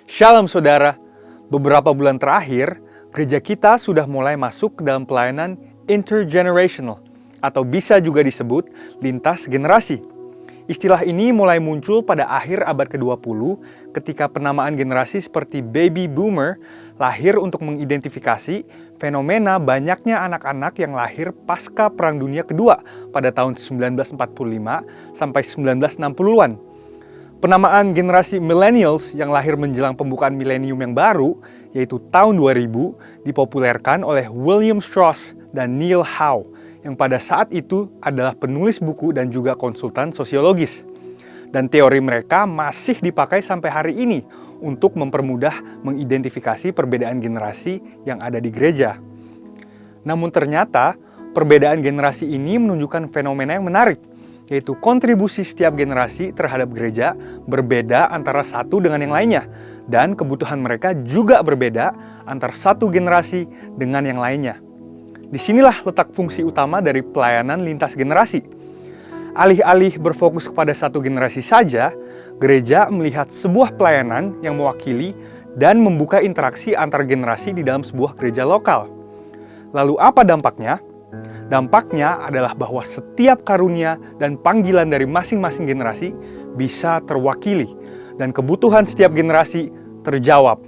Shalom saudara, beberapa bulan terakhir, gereja kita sudah mulai masuk ke dalam pelayanan intergenerational, atau bisa juga disebut lintas generasi. Istilah ini mulai muncul pada akhir abad ke-20 ketika penamaan generasi seperti baby boomer lahir untuk mengidentifikasi fenomena banyaknya anak-anak yang lahir pasca Perang Dunia Kedua pada tahun 1945 sampai 1960-an. Penamaan generasi millennials yang lahir menjelang pembukaan milenium yang baru, yaitu tahun 2000, dipopulerkan oleh William Strauss dan Neil Howe, yang pada saat itu adalah penulis buku dan juga konsultan sosiologis. Dan teori mereka masih dipakai sampai hari ini untuk mempermudah mengidentifikasi perbedaan generasi yang ada di gereja. Namun ternyata, perbedaan generasi ini menunjukkan fenomena yang menarik, yaitu kontribusi setiap generasi terhadap gereja berbeda antara satu dengan yang lainnya, dan kebutuhan mereka juga berbeda antara satu generasi dengan yang lainnya. Disinilah letak fungsi utama dari pelayanan lintas generasi. Alih-alih berfokus kepada satu generasi saja, gereja melihat sebuah pelayanan yang mewakili dan membuka interaksi antar generasi di dalam sebuah gereja lokal. Lalu apa dampaknya? Dampaknya adalah bahwa setiap karunia dan panggilan dari masing-masing generasi bisa terwakili dan kebutuhan setiap generasi terjawab.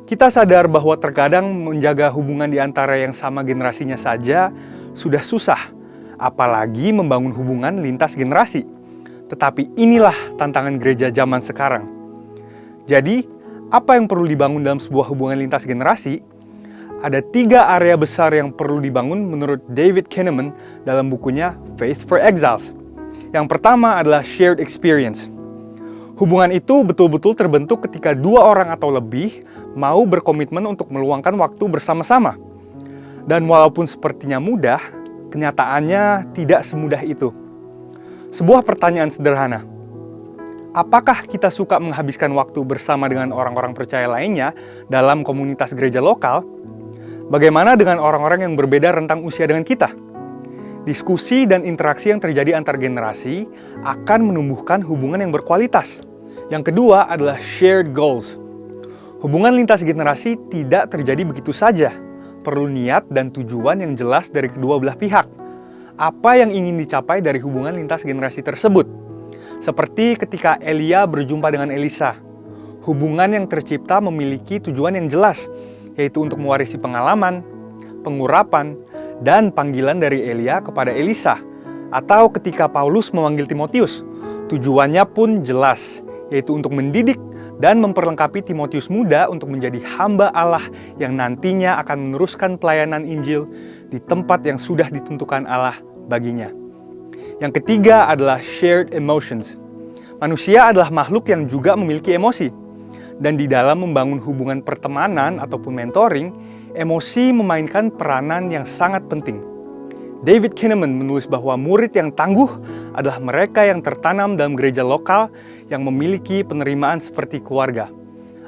Kita sadar bahwa terkadang menjaga hubungan di antara yang sama generasinya saja sudah susah, apalagi membangun hubungan lintas generasi. Tetapi inilah tantangan gereja zaman sekarang. Jadi, apa yang perlu dibangun dalam sebuah hubungan lintas generasi? Ada 3 area besar yang perlu dibangun menurut David Kinnaman dalam bukunya Faith for Exiles. Yang pertama adalah shared experience. Hubungan itu betul-betul terbentuk ketika 2 orang atau lebih mau berkomitmen untuk meluangkan waktu bersama-sama. Dan walaupun sepertinya mudah, kenyataannya tidak semudah itu. Sebuah pertanyaan sederhana. Apakah kita suka menghabiskan waktu bersama dengan orang-orang percaya lainnya dalam komunitas gereja lokal? Bagaimana dengan orang-orang yang berbeda rentang usia dengan kita? Diskusi dan interaksi yang terjadi antar generasi akan menumbuhkan hubungan yang berkualitas. Yang kedua adalah shared goals. Hubungan lintas generasi tidak terjadi begitu saja. Perlu niat dan tujuan yang jelas dari kedua belah pihak. Apa yang ingin dicapai dari hubungan lintas generasi tersebut? Seperti ketika Elia berjumpa dengan Elisa. Hubungan yang tercipta memiliki tujuan yang jelas, yaitu untuk mewarisi pengalaman, pengurapan, dan panggilan dari Elia kepada Elisa. Atau ketika Paulus memanggil Timotius, tujuannya pun jelas, yaitu untuk mendidik dan memperlengkapi Timotius muda untuk menjadi hamba Allah yang nantinya akan meneruskan pelayanan Injil di tempat yang sudah ditentukan Allah baginya. Yang ketiga adalah shared emotions. Manusia adalah makhluk yang juga memiliki emosi. Dan di dalam membangun hubungan pertemanan ataupun mentoring, emosi memainkan peranan yang sangat penting. David Kinnaman menulis bahwa murid yang tangguh adalah mereka yang tertanam dalam gereja lokal yang memiliki penerimaan seperti keluarga.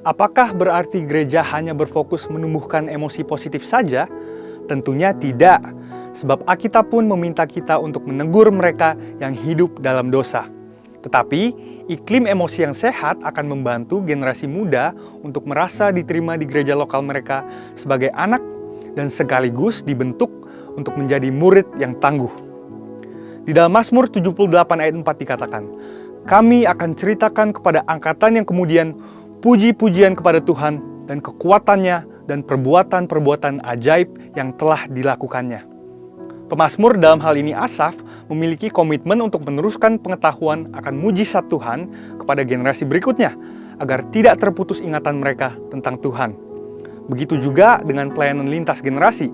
Apakah berarti gereja hanya berfokus menumbuhkan emosi positif saja? Tentunya tidak, sebab Alkitab pun meminta kita untuk menegur mereka yang hidup dalam dosa. Tetapi, iklim emosi yang sehat akan membantu generasi muda untuk merasa diterima di gereja lokal mereka sebagai anak dan sekaligus dibentuk untuk menjadi murid yang tangguh. Di dalam Mazmur 78 ayat 4 dikatakan, "Kami akan ceritakan kepada angkatan yang kemudian puji-pujian kepada Tuhan dan kekuatannya dan perbuatan-perbuatan ajaib yang telah dilakukannya." Pemazmur dalam hal ini Asaf memiliki komitmen untuk meneruskan pengetahuan akan mujizat Tuhan kepada generasi berikutnya, agar tidak terputus ingatan mereka tentang Tuhan. Begitu juga dengan pelayanan lintas generasi.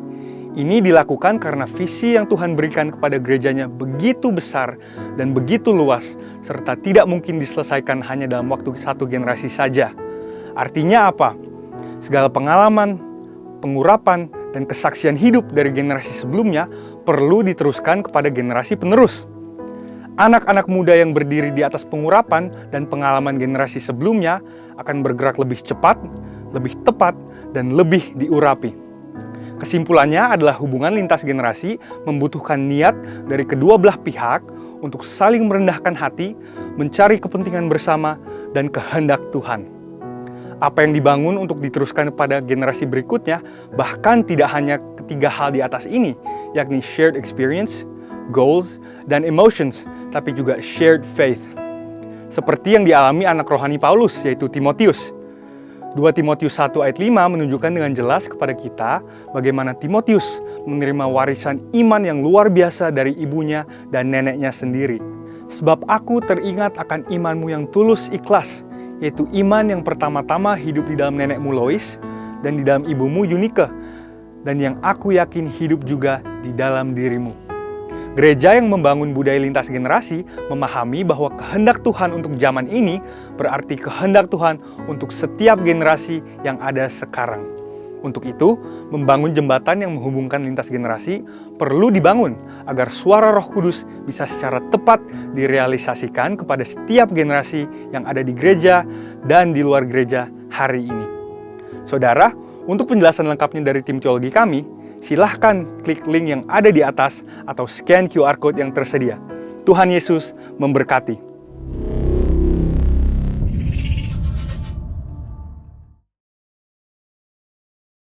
Ini dilakukan karena visi yang Tuhan berikan kepada gerejanya begitu besar dan begitu luas, serta tidak mungkin diselesaikan hanya dalam waktu satu generasi saja. Artinya apa? Segala pengalaman, pengurapan, dan kesaksian hidup dari generasi sebelumnya perlu diteruskan kepada generasi penerus. Anak-anak muda yang berdiri di atas pengurapan dan pengalaman generasi sebelumnya akan bergerak lebih cepat, lebih tepat, dan lebih diurapi. Kesimpulannya adalah hubungan lintas generasi membutuhkan niat dari kedua belah pihak untuk saling merendahkan hati, mencari kepentingan bersama, dan kehendak Tuhan. Apa yang dibangun untuk diteruskan kepada generasi berikutnya, bahkan tidak hanya ketiga hal di atas ini, yakni shared experience, goals, dan emotions, tapi juga shared faith. Seperti yang dialami anak rohani Paulus, yaitu Timotius. 2 Timotius 1 ayat 5 menunjukkan dengan jelas kepada kita bagaimana Timotius menerima warisan iman yang luar biasa dari ibunya dan neneknya sendiri. Sebab aku teringat akan imanmu yang tulus ikhlas, yaitu iman yang pertama-tama hidup di dalam nenekmu Lois dan di dalam ibumu Yunike, dan yang aku yakin hidup juga di dalam dirimu. Gereja yang membangun budaya lintas generasi memahami bahwa kehendak Tuhan untuk zaman ini berarti kehendak Tuhan untuk setiap generasi yang ada sekarang. Untuk itu, membangun jembatan yang menghubungkan lintas generasi perlu dibangun agar suara Roh Kudus bisa secara tepat direalisasikan kepada setiap generasi yang ada di gereja dan di luar gereja hari ini. Saudara, untuk penjelasan lengkapnya dari tim teologi kami, silahkan klik link yang ada di atas atau scan QR Code yang tersedia. Tuhan Yesus memberkati.